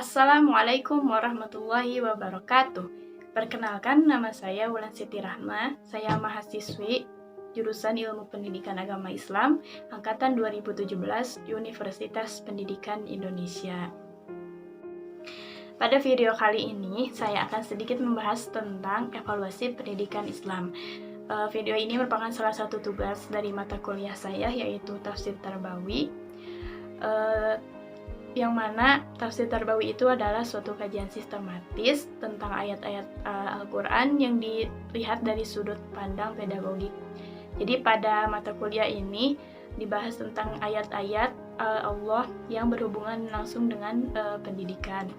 Assalamualaikum warahmatullahi wabarakatuh. Perkenalkan, nama saya Wulan Siti Rahma. Saya mahasiswi jurusan Ilmu Pendidikan Agama Islam angkatan 2017 Universitas Pendidikan Indonesia. Pada video kali ini, saya akan sedikit membahas tentang evaluasi pendidikan Islam. Video ini merupakan salah satu tugas dari mata kuliah saya, yaitu Tafsir Tarbawi. Yang mana tafsir tarbawi itu adalah suatu kajian sistematis tentang ayat-ayat Al-Quran yang dilihat dari sudut pandang pedagogik. Jadi pada mata kuliah ini dibahas tentang ayat-ayat Allah yang berhubungan langsung dengan pendidikan.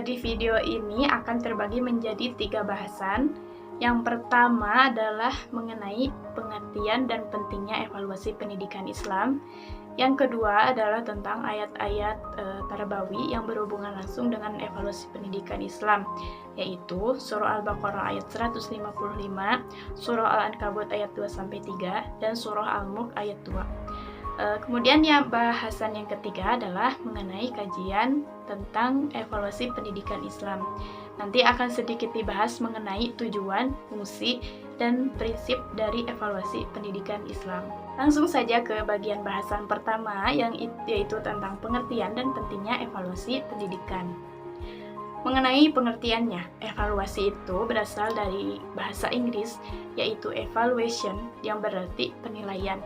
Di video ini akan terbagi menjadi 3 bahasan. Yang pertama adalah mengenai pengertian dan pentingnya evaluasi pendidikan Islam. Yang kedua adalah tentang ayat-ayat tarbawi yang berhubungan langsung dengan evaluasi pendidikan Islam, yaitu Surah Al-Baqarah ayat 155, Surah Al-Ankabut ayat 2-3, dan Surah Al-Mulk ayat 2. Kemudian bahasan yang ketiga adalah mengenai kajian tentang evaluasi pendidikan Islam. Nanti akan sedikit dibahas mengenai tujuan, fungsi, dan prinsip dari evaluasi pendidikan Islam. Langsung saja ke bagian bahasan pertama, yaitu tentang pengertian dan pentingnya evaluasi pendidikan. Mengenai pengertiannya, evaluasi itu berasal dari bahasa Inggris, yaitu evaluation, yang berarti penilaian.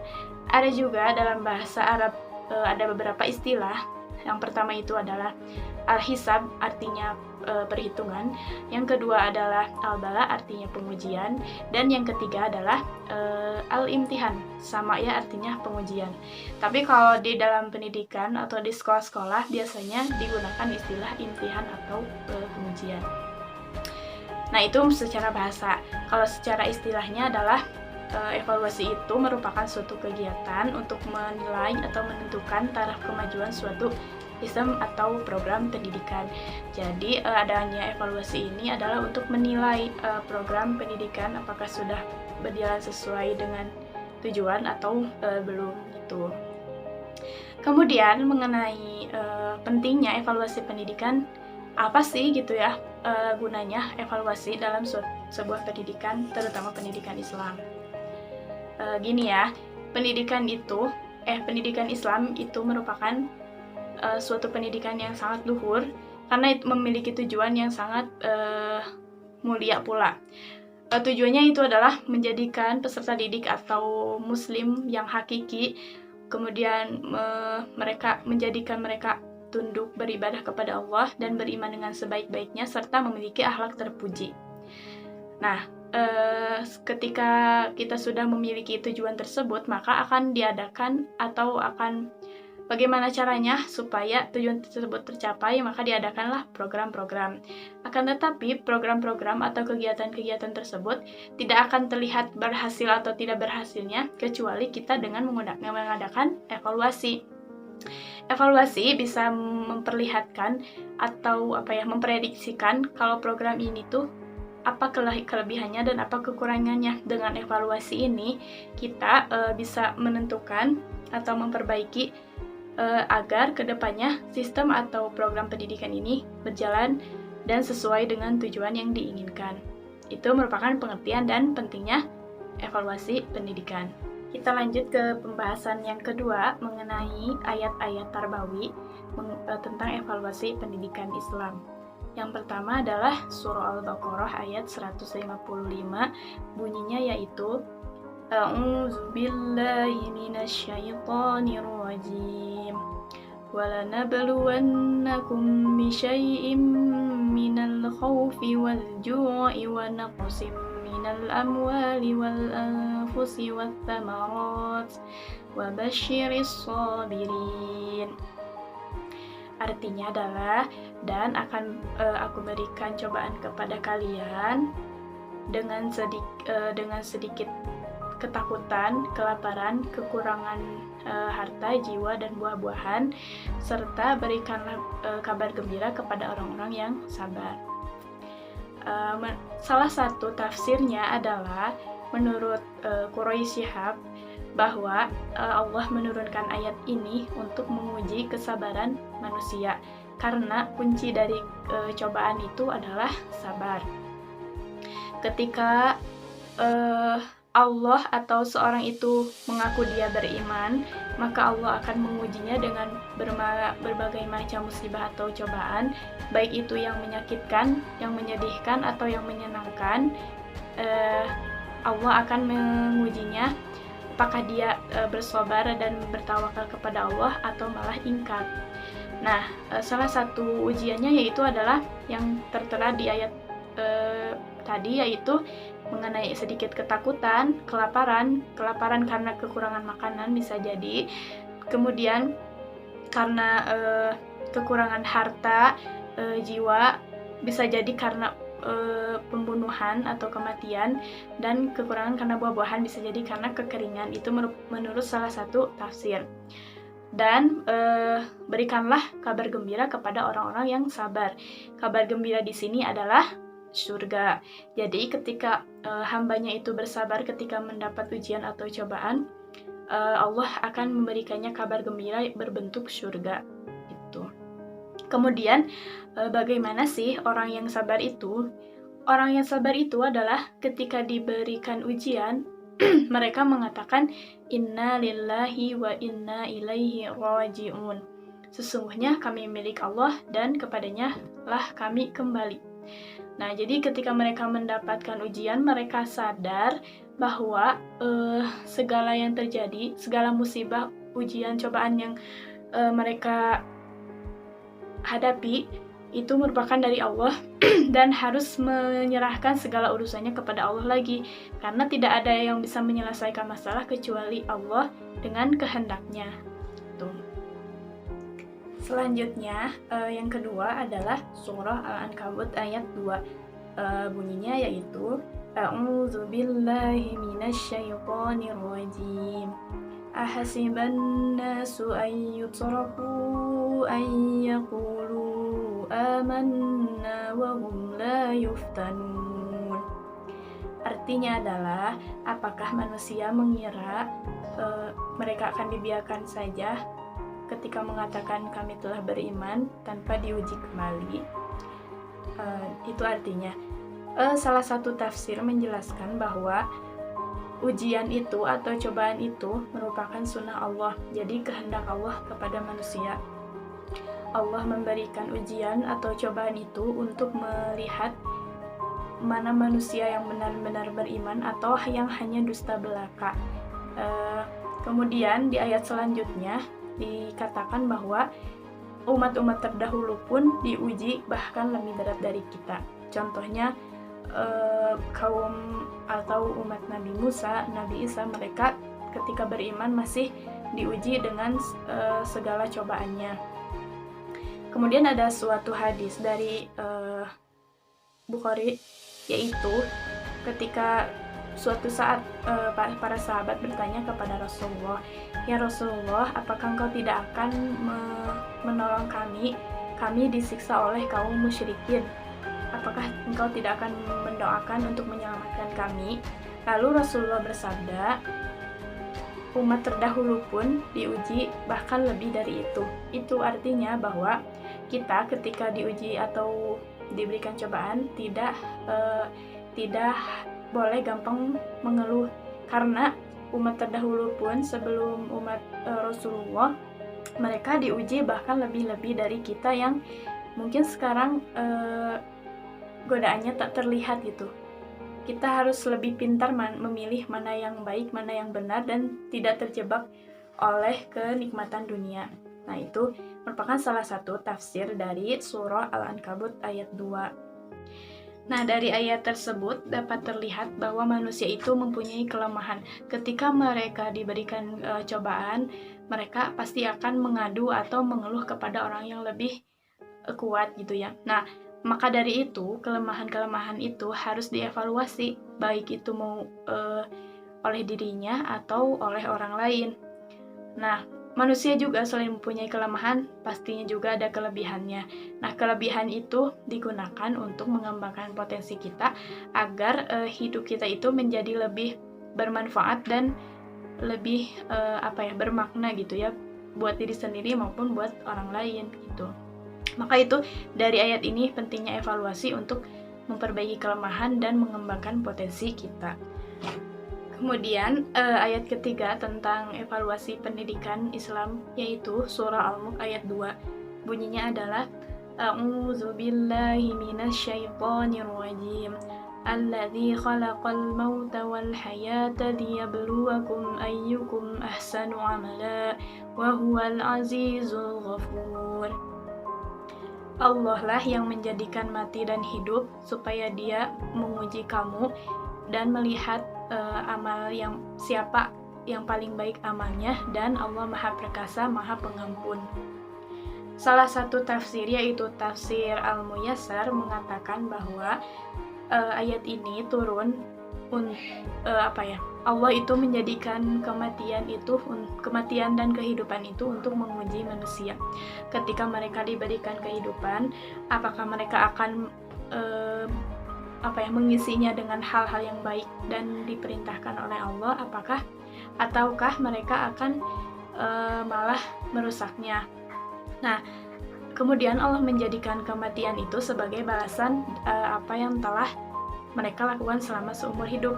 Ada juga dalam bahasa Arab, ada beberapa istilah. Yang pertama itu adalah al-hisab, artinya perhitungan. Yang kedua adalah al-bala, artinya pengujian. Dan yang ketiga adalah al-imtihan, sama ya artinya pengujian. Tapi kalau di dalam pendidikan atau di sekolah-sekolah biasanya digunakan istilah imtihan atau pengujian. Nah, itu secara bahasa. Kalau secara istilahnya adalah evaluasi itu merupakan suatu kegiatan untuk menilai atau menentukan taraf kemajuan suatu sistem atau program pendidikan. Jadi adanya evaluasi ini adalah untuk menilai program pendidikan apakah sudah berjalan sesuai dengan tujuan atau belum gitu. Kemudian mengenai pentingnya evaluasi pendidikan, apa sih gitu ya gunanya evaluasi dalam sebuah pendidikan, terutama pendidikan Islam. Gini ya, pendidikan Islam itu merupakan suatu pendidikan yang sangat luhur karena itu memiliki tujuan yang sangat mulia pula. Tujuannya itu adalah menjadikan peserta didik atau muslim yang hakiki, kemudian menjadikan mereka tunduk beribadah kepada Allah dan beriman dengan sebaik-baiknya serta memiliki akhlak terpuji. Nah, ketika kita sudah memiliki tujuan tersebut, maka akan diadakan atau bagaimana caranya supaya tujuan tersebut tercapai, maka diadakanlah program-program. Akan tetapi, program-program atau kegiatan-kegiatan tersebut tidak akan terlihat berhasil atau tidak berhasilnya kecuali kita dengan mengadakan evaluasi. Evaluasi bisa memperlihatkan atau memprediksikan kalau program ini tuh apa kelebihannya dan apa kekurangannya. Dengan evaluasi ini kita bisa menentukan atau memperbaiki agar kedepannya sistem atau program pendidikan ini berjalan dan sesuai dengan tujuan yang diinginkan. Itu merupakan pengertian dan pentingnya evaluasi pendidikan. Kita lanjut ke pembahasan yang kedua mengenai ayat-ayat tarbawi tentang evaluasi pendidikan Islam. Yang pertama adalah Surah Al-Baqarah ayat 155, bunyinya yaitu A'udzu billahi minasyaitonir rajim. Walanabluwannakum bisyai'im minal khaufi wal ju'i wa naqsim minal amwali wal anfusi wath thamarat wa basyiris sabirin. Artinya adalah, dan akan aku berikan cobaan kepada kalian dengan sedikit ketakutan, kelaparan, kekurangan harta, jiwa, dan buah-buahan, serta berikanlah kabar gembira kepada orang-orang yang sabar. Salah satu tafsirnya adalah menurut Quraisy Shihab bahwa Allah menurunkan ayat ini untuk menguji kesabaran manusia. karena kunci dari cobaan itu adalah sabar. Ketika Allah atau seorang itu mengaku dia beriman, maka Allah akan mengujinya dengan berbagai macam musibah atau cobaan, baik itu yang menyakitkan, yang menyedihkan, atau yang menyenangkan. Allah akan mengujinya apakah dia bersabar dan bertawakal kepada Allah atau malah ingkar. Nah, salah satu ujiannya yaitu adalah yang tertera di ayat tadi, yaitu mengenai sedikit ketakutan, kelaparan karena kekurangan makanan bisa jadi, kemudian karena kekurangan harta, jiwa, bisa jadi karena pembunuhan atau kematian, dan kekurangan karena buah-buahan bisa jadi karena kekeringan. Itu menurut salah satu tafsir. Dan berikanlah kabar gembira kepada orang-orang yang sabar. Kabar gembira di sini adalah surga. Jadi ketika hambanya itu bersabar ketika mendapat ujian atau cobaan, Allah akan memberikannya kabar gembira berbentuk surga. Itu. Kemudian bagaimana sih orang yang sabar itu? Orang yang sabar itu adalah ketika diberikan ujian, mereka mengatakan inna lillahi wa inna ilaihi raji'un. Sesungguhnya kami milik Allah dan kepadanya lah kami kembali. Nah, jadi ketika mereka mendapatkan ujian, mereka sadar bahwa segala yang terjadi, segala musibah, ujian, cobaan yang mereka hadapi itu merupakan dari Allah dan harus menyerahkan segala urusannya kepada Allah lagi, karena tidak ada yang bisa menyelesaikan masalah kecuali Allah dengan kehendaknya. Tuh. Selanjutnya, yang kedua adalah surah Al-Ankabut ayat 2. Bunyinya yaitu A'udzu billahi minasyaitonir rajim. Ahasiban nasu an yutraku an yaqulu amanna wa hum la yuftanun. Artinya adalah, apakah manusia mengira mereka akan dibiarkan saja ketika mengatakan kami telah beriman tanpa diuji kembali? Itu artinya salah satu tafsir menjelaskan bahwa ujian itu atau cobaan itu merupakan sunnah Allah, jadi kehendak Allah kepada manusia. Allah memberikan ujian atau cobaan itu untuk melihat mana manusia yang benar-benar beriman atau yang hanya dusta belaka. Kemudian di ayat selanjutnya dikatakan bahwa umat-umat terdahulu pun diuji bahkan lebih berat dari kita. Contohnya kaum atau umat Nabi Musa, Nabi Isa, mereka ketika beriman masih diuji dengan segala cobaannya. Kemudian ada suatu hadis dari Bukhari, yaitu ketika suatu saat para sahabat bertanya kepada Rasulullah, "Ya Rasulullah, apakah engkau tidak akan menolong kami? Kami disiksa oleh kaum musyrikin. Apakah engkau tidak akan mendoakan untuk menyelamatkan kami?" Lalu Rasulullah bersabda, umat terdahulu pun diuji bahkan lebih dari itu. Itu artinya bahwa kita ketika diuji atau diberikan cobaan tidak boleh gampang mengeluh, karena umat terdahulu pun sebelum umat Rasulullah, mereka diuji bahkan lebih-lebih dari kita yang mungkin sekarang godaannya tak terlihat gitu. Kita harus lebih pintar memilih mana yang baik, mana yang benar, dan tidak terjebak oleh kenikmatan dunia. Nah, itu merupakan salah satu tafsir dari surah Al-Ankabut ayat 2. Nah, dari ayat tersebut dapat terlihat bahwa manusia itu mempunyai kelemahan. Ketika mereka diberikan cobaan, mereka pasti akan mengadu atau mengeluh kepada orang yang lebih kuat gitu ya. Nah, maka dari itu, kelemahan-kelemahan itu harus dievaluasi, baik itu mau oleh dirinya atau oleh orang lain. Nah, manusia juga selain mempunyai kelemahan, pastinya juga ada kelebihannya. Nah, kelebihan itu digunakan untuk mengembangkan potensi kita agar hidup kita itu menjadi lebih bermanfaat dan lebih bermakna gitu ya, buat diri sendiri maupun buat orang lain gitu. Maka itu dari ayat ini pentingnya evaluasi untuk memperbaiki kelemahan dan mengembangkan potensi kita. Kemudian ayat ketiga tentang evaluasi pendidikan Islam, yaitu surah Al-Mulk ayat 2. Bunyinya adalah A'udzubillahi minasyaitonirrajim. Alladzi khalaqal mauta wal hayata liyabluwakum ayyukum ahsanu amala wa huwal azizul ghafur. Allah lah yang menjadikan mati dan hidup supaya Dia menguji kamu dan melihat amal yang siapa yang paling baik amalnya, dan Allah Maha Perkasa, Maha Pengampun. Salah satu tafsir, yaitu tafsir Al-Muyassar, mengatakan bahwa ayat ini turun Allah itu menjadikan kematian dan kehidupan itu untuk menguji manusia. Ketika mereka diberikan kehidupan, apakah mereka akan mengisinya dengan hal-hal yang baik dan diperintahkan oleh Allah, ataukah mereka akan malah merusaknya. Nah, kemudian Allah menjadikan kematian itu sebagai balasan apa yang telah mereka lakukan selama seumur hidup.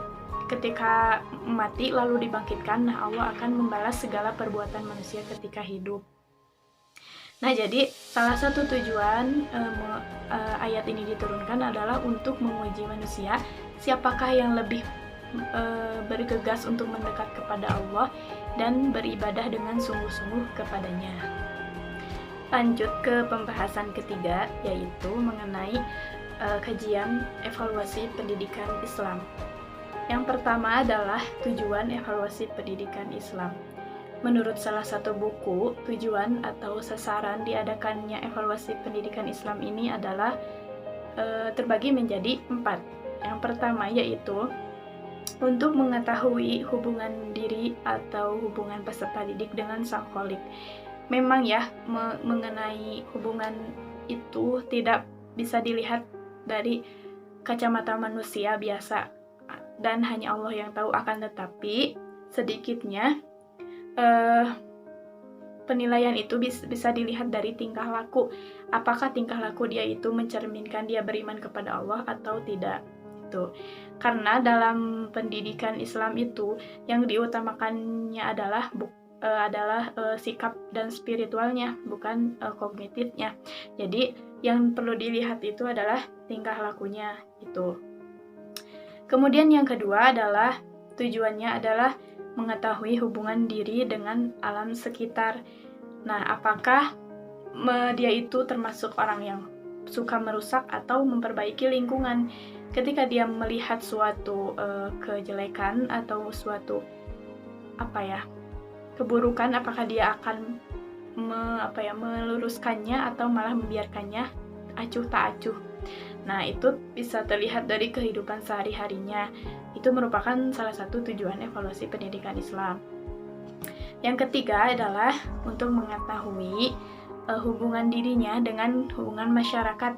Ketika mati lalu dibangkitkan, Allah akan membalas segala perbuatan manusia ketika hidup. Nah, jadi salah satu tujuan ayat ini diturunkan adalah untuk menguji manusia, siapakah yang lebih bergegas untuk mendekat kepada Allah dan beribadah dengan sungguh-sungguh kepadanya. Lanjut ke pembahasan ketiga, yaitu mengenai kajian evaluasi pendidikan Islam. Yang pertama adalah tujuan evaluasi pendidikan Islam. Menurut salah satu buku, tujuan atau sasaran diadakannya evaluasi pendidikan Islam ini adalah terbagi menjadi 4. Yang pertama yaitu untuk mengetahui hubungan diri atau hubungan peserta didik dengan sang kholik. Memang ya, mengenai hubungan itu tidak bisa dilihat dari kacamata manusia biasa dan hanya Allah yang tahu, akan tetapi sedikitnya penilaian itu bisa dilihat dari tingkah laku. Apakah tingkah laku dia itu mencerminkan dia beriman kepada Allah atau tidak. Itu karena dalam pendidikan Islam itu yang diutamakannya adalah sikap dan spiritualnya, bukan kognitifnya. Jadi yang perlu dilihat itu adalah tingkah lakunya itu. Kemudian yang kedua adalah tujuannya adalah mengetahui hubungan diri dengan alam sekitar. Nah, apakah dia itu termasuk orang yang suka merusak atau memperbaiki lingkungan? Ketika dia melihat suatu kejelekan atau suatu keburukan, apakah dia akan meluruskannya atau malah membiarkannya acuh tak acuh. Nah, itu bisa terlihat dari kehidupan sehari-harinya. Itu merupakan salah satu tujuan evaluasi pendidikan Islam. Yang ketiga adalah untuk mengetahui hubungan dirinya dengan hubungan masyarakat.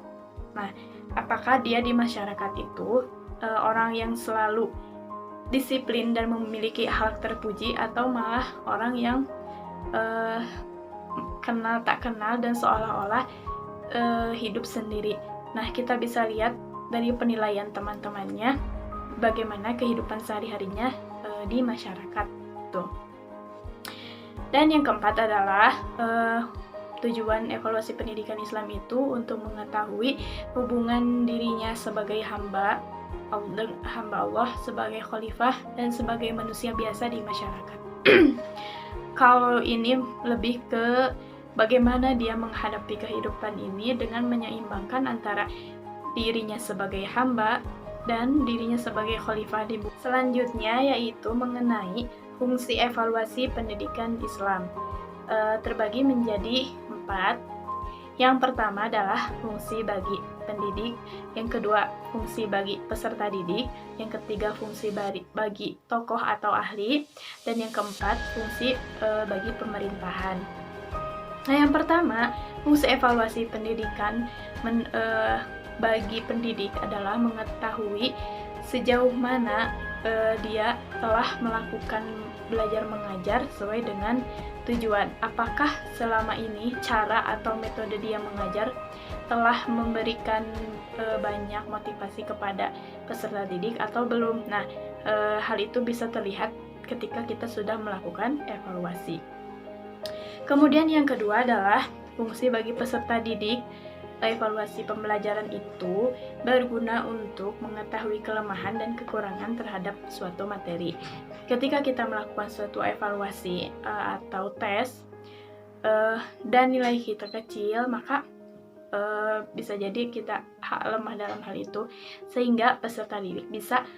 Nah, apakah dia di masyarakat itu orang yang selalu disiplin dan memiliki akhlak terpuji, atau malah orang yang kenal tak kenal dan seolah-olah hidup sendiri. Nah, kita bisa lihat dari penilaian teman-temannya bagaimana kehidupan sehari-harinya di masyarakat tuh. Dan yang keempat adalah tujuan evaluasi pendidikan Islam itu untuk mengetahui hubungan dirinya sebagai hamba Allah, sebagai khalifah, dan sebagai manusia biasa di masyarakat. Kalau ini lebih ke bagaimana dia menghadapi kehidupan ini dengan menyeimbangkan antara dirinya sebagai hamba dan dirinya sebagai khalifah di bumi. Selanjutnya yaitu mengenai fungsi evaluasi pendidikan Islam. Terbagi menjadi 4. Yang pertama adalah fungsi bagi pendidik, yang kedua fungsi bagi peserta didik, yang ketiga fungsi bagi tokoh atau ahli, dan yang keempat fungsi bagi pemerintahan. Nah, yang pertama, fungsi evaluasi pendidikan bagi pendidik adalah mengetahui sejauh mana dia telah melakukan belajar mengajar sesuai dengan tujuan. Apakah selama ini cara atau metode dia mengajar telah memberikan banyak motivasi kepada peserta didik atau belum. Nah, hal itu bisa terlihat ketika kita sudah melakukan evaluasi. Kemudian yang kedua adalah fungsi bagi peserta didik. Evaluasi pembelajaran itu berguna untuk mengetahui kelemahan dan kekurangan terhadap suatu materi. Ketika kita melakukan suatu evaluasi atau tes dan nilai kita kecil, maka bisa jadi kita lemah dalam hal itu, sehingga peserta didik bisa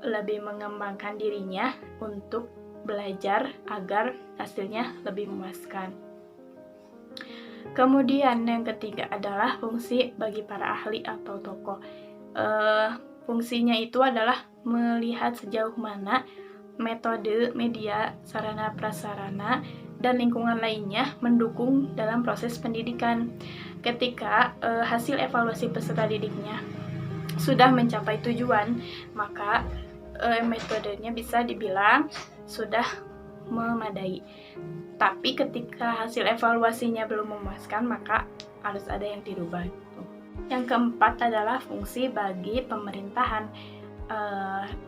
lebih mengembangkan dirinya untuk belajar agar hasilnya lebih memuaskan. Kemudian yang ketiga adalah fungsi bagi para ahli atau tokoh. Fungsinya itu adalah melihat sejauh mana metode, media, sarana prasarana, dan lingkungan lainnya mendukung dalam proses pendidikan. Ketika hasil evaluasi peserta didiknya sudah mencapai tujuan, maka metodenya bisa dibilang sudah memadai. Tapi ketika hasil evaluasinya belum memuaskan, maka harus ada yang dirubah. Yang keempat adalah fungsi bagi pemerintahan.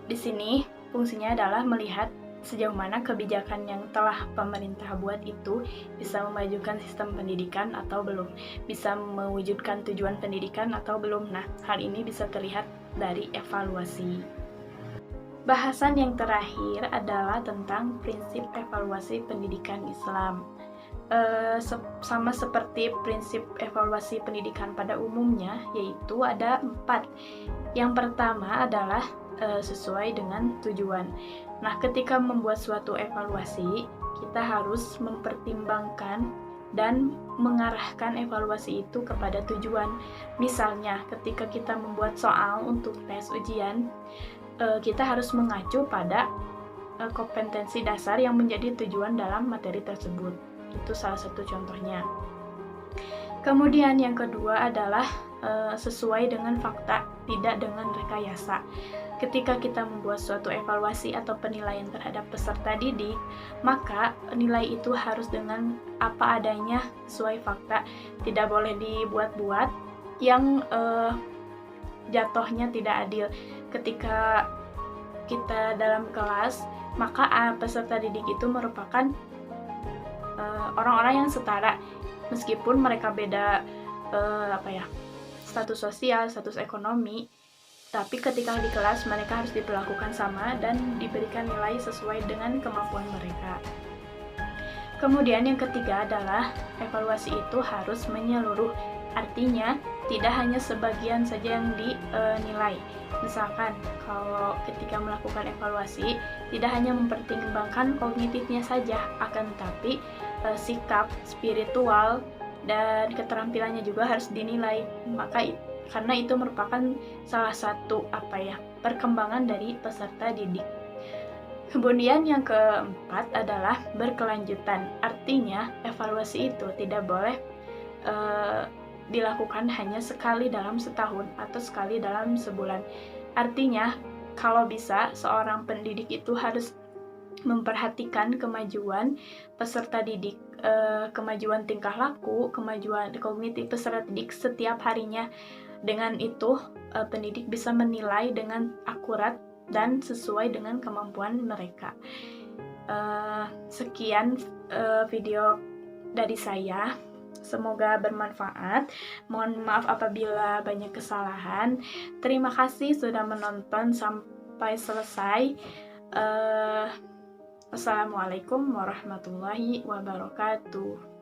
Di sini fungsinya adalah melihat sejauh mana kebijakan yang telah pemerintah buat itu bisa memajukan sistem pendidikan atau belum, bisa mewujudkan tujuan pendidikan atau belum. Nah, hal ini bisa terlihat dari evaluasi. Bahasan yang terakhir adalah tentang prinsip evaluasi pendidikan Islam. Sama seperti prinsip evaluasi pendidikan pada umumnya, yaitu ada 4. Yang pertama adalah sesuai dengan tujuan. Nah, ketika membuat suatu evaluasi, kita harus mempertimbangkan dan mengarahkan evaluasi itu kepada tujuan. Misalnya, ketika kita membuat soal untuk tes ujian, kita harus mengacu pada kompetensi dasar yang menjadi tujuan dalam materi tersebut. Itu salah satu contohnya. Kemudian yang kedua adalah sesuai dengan fakta, tidak dengan rekayasa. Ketika kita membuat suatu evaluasi atau penilaian terhadap peserta didik, maka nilai itu harus dengan apa adanya, sesuai fakta. Tidak boleh dibuat-buat yang jatuhnya tidak adil. Ketika kita dalam kelas, maka peserta didik itu merupakan orang-orang yang setara, meskipun mereka beda status sosial, status ekonomi, tapi ketika di kelas mereka harus diperlakukan sama dan diberikan nilai sesuai dengan kemampuan mereka. Kemudian yang ketiga adalah evaluasi itu harus menyeluruh. Artinya, tidak hanya sebagian saja yang dinilai. Misalkan, kalau ketika melakukan evaluasi, tidak hanya mempertimbangkan kognitifnya saja, akan tetapi sikap, spiritual, dan keterampilannya juga harus dinilai. Karena itu merupakan salah satu perkembangan dari peserta didik. Kemudian yang keempat adalah berkelanjutan. Artinya, evaluasi itu tidak boleh dilakukan hanya sekali dalam setahun atau sekali dalam sebulan. Artinya, kalau bisa, seorang pendidik itu harus memperhatikan kemajuan peserta didik, kemajuan tingkah laku, kemajuan kognitif peserta didik setiap harinya. Dengan itu, pendidik bisa menilai dengan akurat dan sesuai dengan kemampuan mereka. Sekian video dari saya. Semoga bermanfaat. Mohon maaf apabila banyak kesalahan. Terima kasih sudah menonton sampai selesai. Wassalamualaikum warahmatullahi wabarakatuh.